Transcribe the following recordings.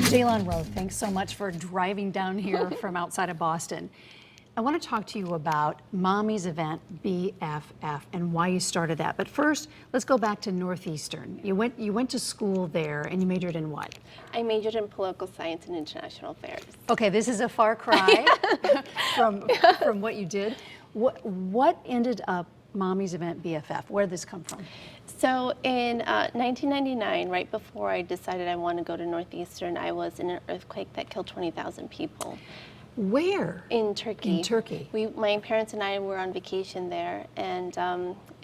Ceylan, Rowe, thanks so much for driving down here from outside of Boston. I want to talk to you about Mommy's event, BFF, and why you started that. But first, let's go back to Northeastern. You went to school there, and you majored in what? I majored in political science and international affairs. Okay, this is a far cry from what you did. What ended up Mommy's event, BFF? Where did this come from? So in 1999, right before I decided I wanted to go to Northeastern, I was in an earthquake that killed 20,000 people. Where? In Turkey. In Turkey. My parents and I were on vacation there, and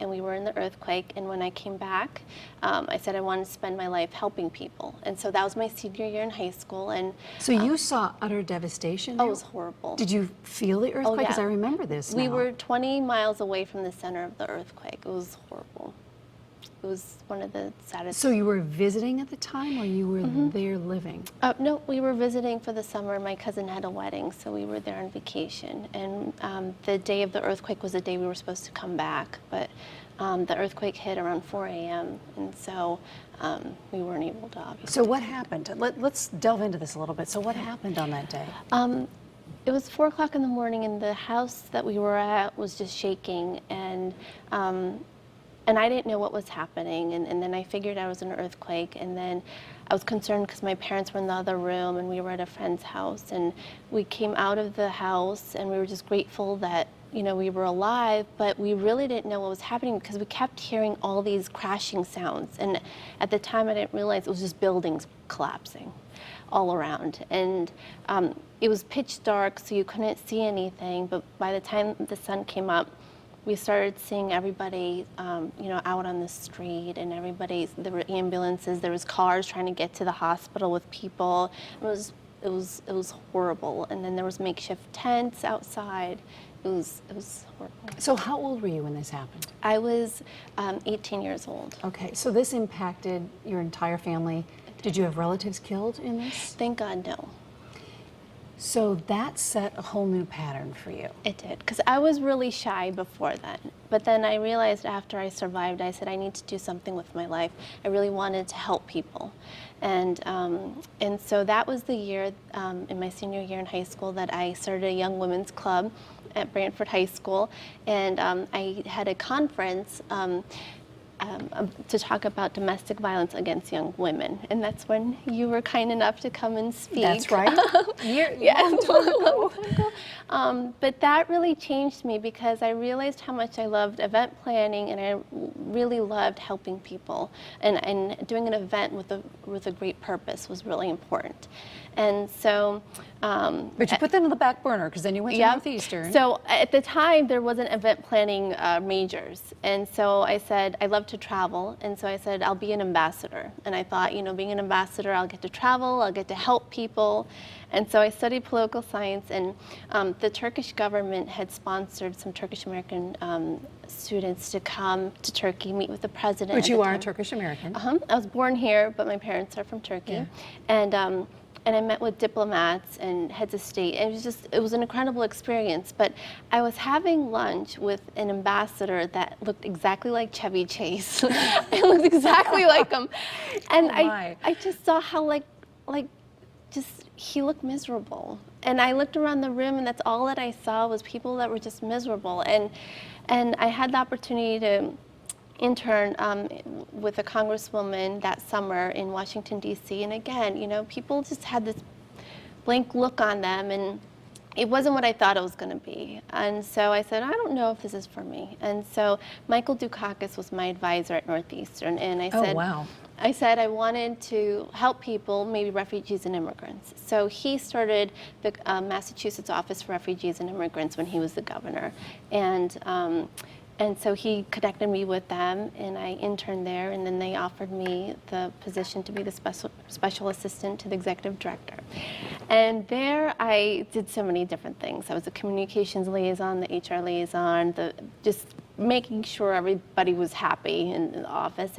we were in the earthquake. And when I came back, I said I wanted to spend my life helping people. And so that was my senior year in high school. And so you saw utter devastation there? Oh, it was horrible. Did you feel the earthquake? Oh, yeah. Because I remember this now. We were 20 miles away from the center of the earthquake. It was horrible. It was one of the saddest. So you were visiting at the time, or you were there living? No, we were visiting for the summer. My cousin had a wedding, so we were there on vacation. And the day of the earthquake was the day we were supposed to come back, but the earthquake hit around 4 a.m., and so we weren't able to, obviously. So what happened? Let's delve into this a little bit. So what happened on that day? It was 4 o'clock in the morning, and the house that we were at was just shaking, and I didn't know what was happening, and then I figured I was in an earthquake, and then I was concerned because my parents were in the other room, and we were at a friend's house, and we came out of the house, and we were just grateful that, you know, we were alive, but we really didn't know what was happening because we kept hearing all these crashing sounds, and at the time I didn't realize it was just buildings collapsing all around, and it was pitch dark, so you couldn't see anything, but by the time the sun came up, we started seeing everybody, you know, out on the street, and there were ambulances, there was cars trying to get to the hospital with people. It was horrible. And then there was makeshift tents outside. It was horrible. So how old were you when this happened? I was 18 years old. Okay, so this impacted your entire family. Did you have relatives killed in this? Thank God, no. So that set a whole new pattern for you. It did, because I was really shy before then. But then I realized after I survived, I said I need to do something with my life. I really wanted to help people. And so that was the year, in my senior year in high school, that I started a young women's club at Brantford High School. And I had a conference to talk about domestic violence against young women, and that's when you were kind enough to come and speak. That's right. But that really changed me because I realized how much I loved event planning, and I really loved helping people, and doing an event with a great purpose was really important. And so but you put that on the back burner because then you went to Northeastern. So at the time there wasn't event planning majors, and so I said I love to travel, and so I said I'll be an ambassador. And I thought, you know, being an ambassador, I'll get to travel, I'll get to help people. And so I studied political science, and the Turkish government had sponsored some Turkish American students to come to Turkey, meet with the president. But you are a Turkish American. I was born here, but my parents are from Turkey. Yeah. And I met with diplomats and heads of state, and it was an incredible experience. But I was having lunch with an ambassador that looked exactly like Chevy Chase. It looked exactly like him. And I just saw how he looked miserable. And I looked around the room, and that's all that I saw was people that were just miserable. And I had the opportunity to intern with a congresswoman that summer in Washington, D.C. And again, you know, people just had this blank look on them, and it wasn't what I thought it was going to be. And so I said, I don't know if this is for me. And so Michael Dukakis was my advisor at Northeastern, and I said, oh, wow. I said I wanted to help people, maybe refugees and immigrants. So he started the Massachusetts Office for Refugees and Immigrants when he was the governor. And so he connected me with them, and I interned there, and then they offered me the position to be the special assistant to the executive director. And there I did so many different things. I was the communications liaison, the HR liaison, just making sure everybody was happy in the office.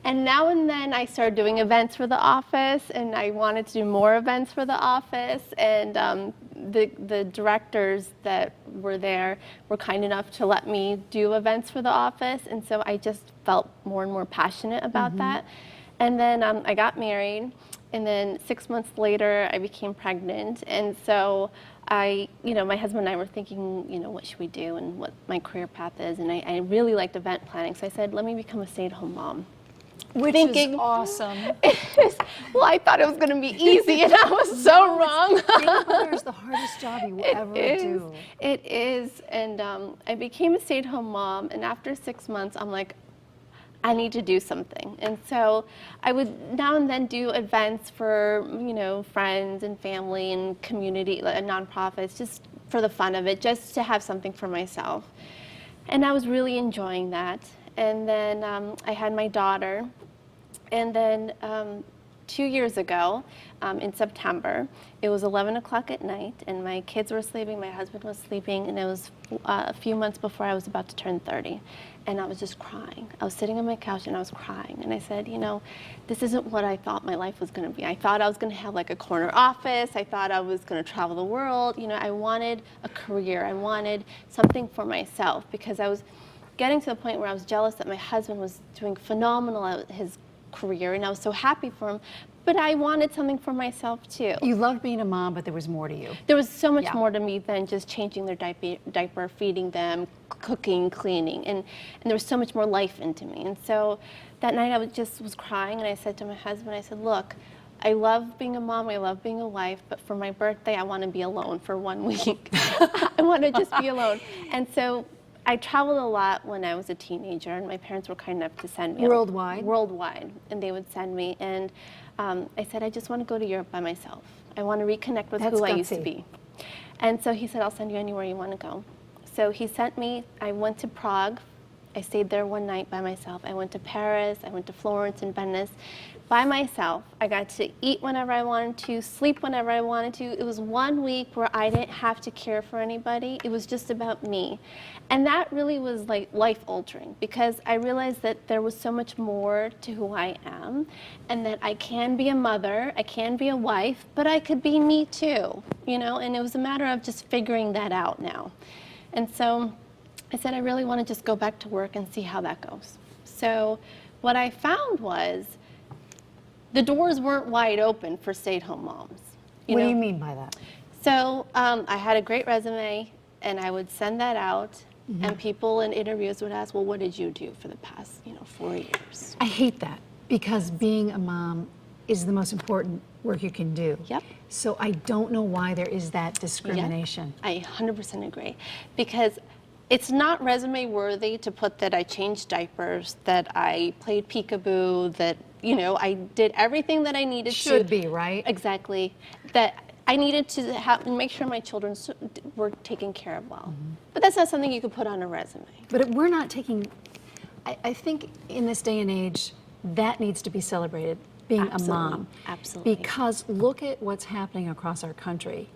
And now and then I started doing events for the office, and I wanted to do more events for the office. And the directors that were there were kind enough to let me do events for the office. And so I just felt more and more passionate about that. And then I got married, And then 6 months later, I became pregnant. And so my husband and I were thinking, what should we do and what my career path is. And I really liked event planning. So I said, let me become a stay-at-home mom. Which is awesome. Well, I thought it was going to be easy, and I was so wrong. Being a mother is the hardest job you will ever do. It is. And I became a stay-at-home mom. And after 6 months, I'm like, I need to do something. And so I would now and then do events for, friends and family and community, nonprofits, just for the fun of it, just to have something for myself. And I was really enjoying that. And then I had my daughter. And then 2 years ago, in September, it was 11 o'clock at night, and my kids were sleeping, my husband was sleeping, and it was a few months before I was about to turn 30. And I was just crying. I was sitting on my couch and I was crying. And I said, this isn't what I thought my life was going to be. I thought I was going to have like a corner office. I thought I was going to travel the world. I wanted a career. I wanted something for myself, because I was getting to the point where I was jealous that my husband was doing phenomenal at his career, and I was so happy for him. But I wanted something for myself too. You loved being a mom, but there was more to you. There was so much more to me than just changing their diaper, feeding them, cooking, cleaning, and there was so much more life into me. And so that night I was crying, and I said to my husband, I said, look, I love being a mom, I love being a wife, but for my birthday I want to be alone for 1 week. I want to just be alone. And so I traveled a lot when I was a teenager, and my parents were kind enough to send me worldwide. Worldwide, and they would send me. And I said, I just want to go to Europe by myself. I want to reconnect with who I used to be. And so he said, I'll send you anywhere you want to go. So he sent me. I went to Prague. I stayed there one night by myself. I went to Paris. I went to Florence and Venice by myself. I got to eat whenever I wanted to, sleep whenever I wanted to. It was 1 week where I didn't have to care for anybody. It was just about me. And that really was like life-altering, because I realized that there was so much more to who I am, and that I can be a mother, I can be a wife, but I could be me too, and it was a matter of just figuring that out now. And so I said, I really want to just go back to work and see how that goes. So what I found was the doors weren't wide open for stay-at-home moms. What do you mean by that? So I had a great resume, and I would send that out, and people in interviews would ask, well, what did you do for the past 4 years? I hate that, because being a mom is the most important work you can do. Yep. So I don't know why there is that discrimination. Yep. I 100% agree, because it's not resume worthy to put that I changed diapers, that I played peekaboo, that I did everything that I needed to. Should be, right? Exactly. That I needed to make sure my children were taken care of well. But that's not something you could put on a resume. But we're not taking, I think in this day and age, that needs to be celebrated, being a mom. Absolutely. Because look at what's happening across our country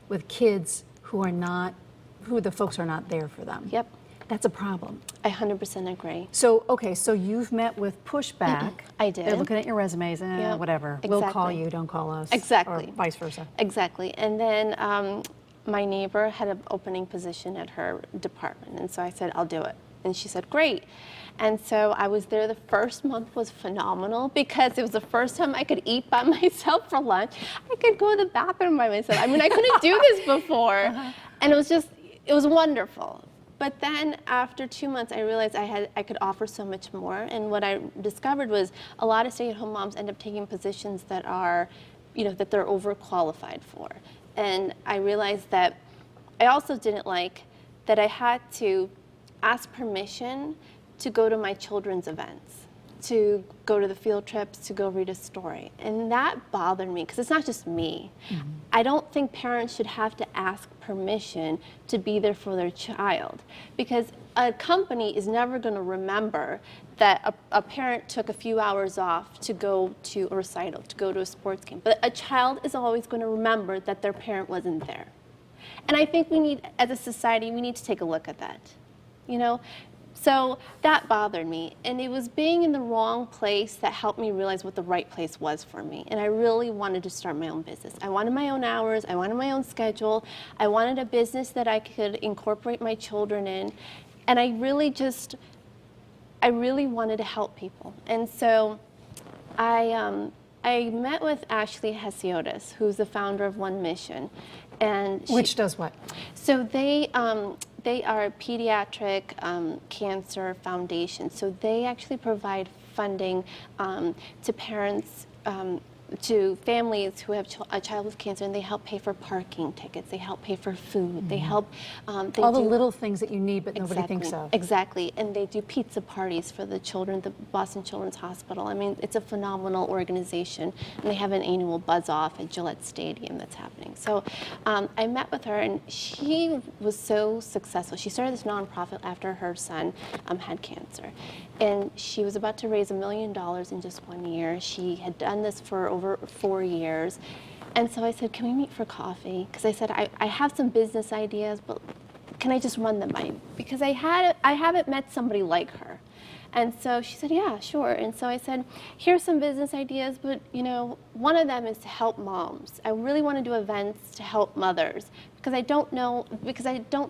with kids who the folks are not there for them. Yep. That's a problem. I 100% agree. So, okay, so you've met with pushback. I did. They're looking at your resumes, Yep. whatever. Exactly. We'll call you, don't call us. Exactly. Or vice versa. Exactly. And then my neighbor had an opening position at her department, and so I said, I'll do it. And she said, great. And so I was there. The first month was phenomenal, because it was the first time I could eat by myself for lunch. I could go to the bathroom by myself. I mean, I couldn't do this before. And it was wonderful. But then after 2 months, I realized I could offer so much more. And what I discovered was a lot of stay-at-home moms end up taking positions that are, that they're overqualified for. And I realized that I also didn't like that I had to ask permission to go to my children's events, to go to the field trips, to go read a story. And that bothered me, because it's not just me. I don't think parents should have to ask permission to be there for their child, because a company is never going to remember that a parent took a few hours off to go to a recital, to go to a sports game. But a child is always going to remember that their parent wasn't there. And I think as a society, we need to take a look at that, So that bothered me, and it was being in the wrong place that helped me realize what the right place was for me. And I really wanted to start my own business. I wanted my own hours, I wanted my own schedule, I wanted a business that I could incorporate my children in, and I really wanted to help people. And so I I met with Ashley Hesiotis, who's the founder of One Mission, and Which does what? So they are a pediatric cancer foundation. So they actually provide funding to parents, to families who have a child with cancer, and they help pay for parking tickets. They help pay for food. They help. They All the do, little things that you need, but nobody thinks of. Exactly, and they do pizza parties for the children, the Boston Children's Hospital. I mean, it's a phenomenal organization, and they have an annual buzz-off at Gillette Stadium that's happening. So I met with her, and she was so successful. She started this nonprofit after her son had cancer, and she was about to raise $1 million in just 1 year. She had done this for over 4 years. And so I said, can we meet for coffee? Because I said, I have some business ideas, but can I just run them by you? Because I haven't met somebody like her. And so she said, yeah, sure. And so I said, here's some business ideas, but you know, one of them is to help moms. I really want to do events to help mothers because I don't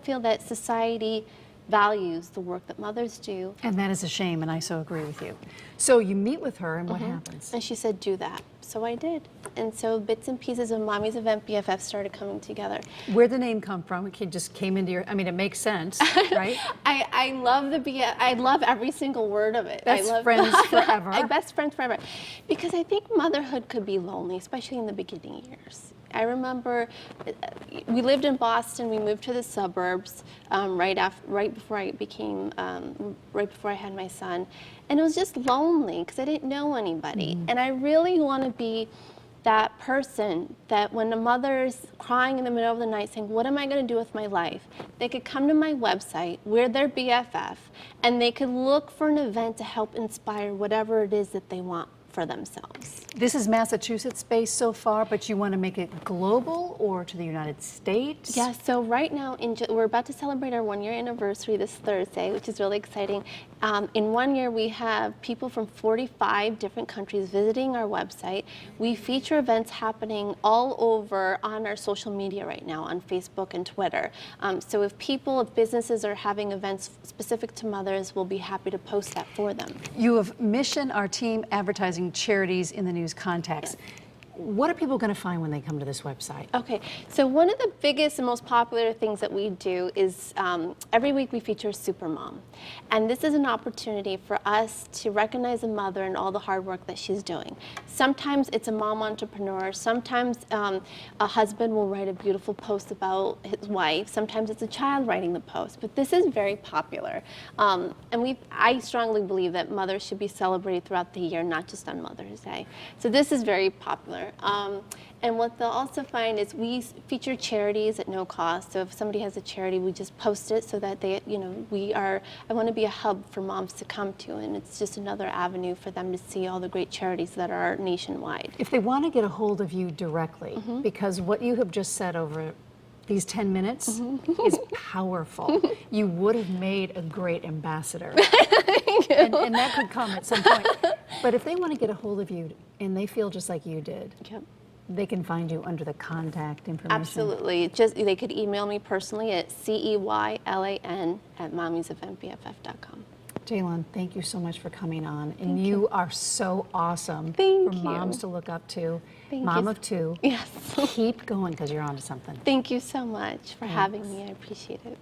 feel that society values the work that mothers do. And that is a shame, and I so agree with you. So you meet with her, and what happens? And she said, do that. So I did. And so bits and pieces of Mommy's Event BFF started coming together. Where'd the name come from? It just came into your, I mean, it makes sense, right? I love the BFF. I love every single word of it. Best I love friends forever. Best friends forever. Because I think motherhood could be lonely, especially in the beginning years. I remember we lived in Boston. We moved to the suburbs right before I had my son, and it was just lonely because I didn't know anybody. And I really want to be that person that when a mother's crying in the middle of the night saying, what am I going to do with my life? They could come to my website, we're their BFF, and they could look for an event to help inspire whatever it is that they want for themselves. This is Massachusetts-based so far, but you want to make it global or to the United States? Yeah, so right now, we're about to celebrate our 1-year anniversary this Thursday, which is really exciting. In 1 year, we have people from 45 different countries visiting our website. We feature events happening all over on our social media right now, on Facebook and Twitter. So if businesses are having events specific to mothers, we'll be happy to post that for them. You have Mission, our team, advertising charities in the news context. Yes. What are people going to find when they come to this website? Okay, so one of the biggest and most popular things that we do is every week we feature Supermom. And this is an opportunity for us to recognize a mother and all the hard work that she's doing. Sometimes it's a mom entrepreneur, sometimes a husband will write a beautiful post about his wife, sometimes it's a child writing the post, but this is very popular. And I strongly believe that mothers should be celebrated throughout the year, not just on Mother's Day. So this is very popular. And what they'll also find is we feature charities at no cost. So if somebody has a charity, we just post it so that they, I want to be a hub for moms to come to, and it's just another avenue for them to see all the great charities that are nationwide. If they want to get a hold of you directly, because what you have just said over these 10 minutes is powerful. You would have made a great ambassador. And that could come at some point. But if they want to get a hold of you and they feel just like you did, they can find you under the contact information. Absolutely. They could email me personally at ceylan@mommyseventbff.com. Ceylan, thank you so much for coming on. And you are so awesome Thank for you. moms to look up to. Thank Mom you. of 2. Yes. Keep going because you're onto something. Thank you so much for having me. I appreciate it.